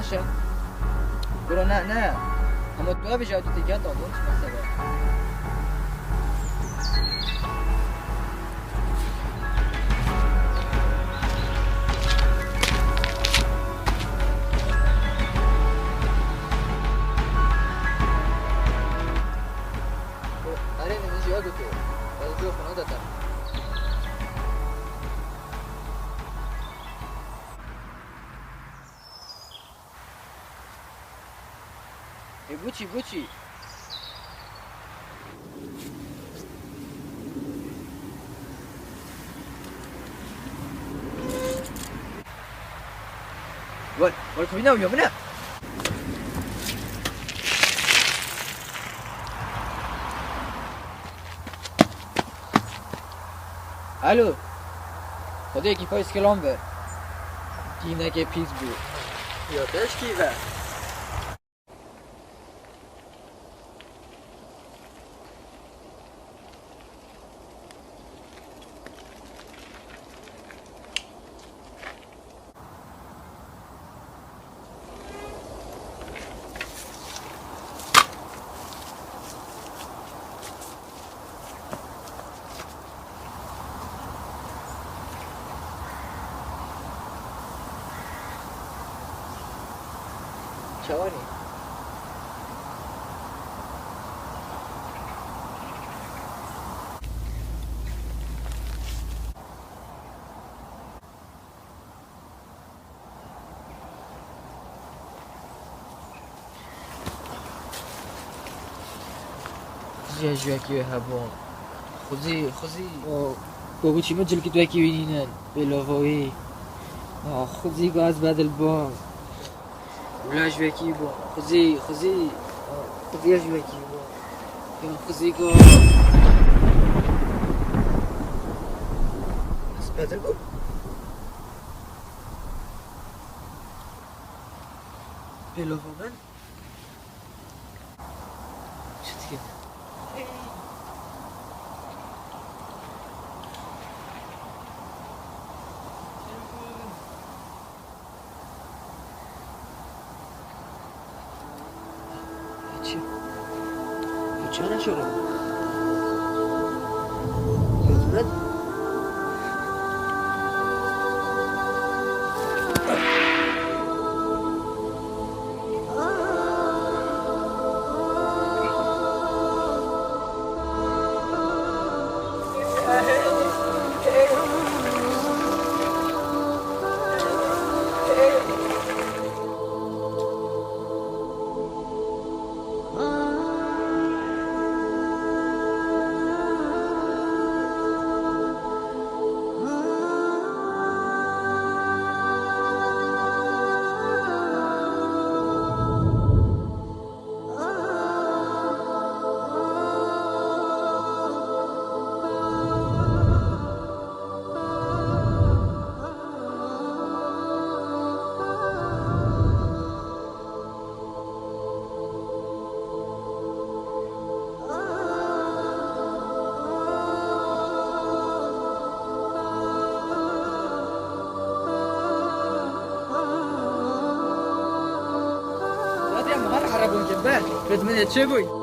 باشه برو نه اما تو به جای تو دیگه دادون چه مسئله آره من زیاد تو از جو خونه دادم بوچی وای کبینم یامونه الو خدا یکی پای اسکلام به دینه که پیز بود یادش کیوه چوانی جوکی هبون خوزی بابو چی مجل که دوکی بینینن بلاوی خوزی گاز بدل بام ولا جوکی بام خوزی جوکی بام یا خوزی گاز بدل بام بلاوی من چه دیگه چرا یادونت بتمنى تشوفي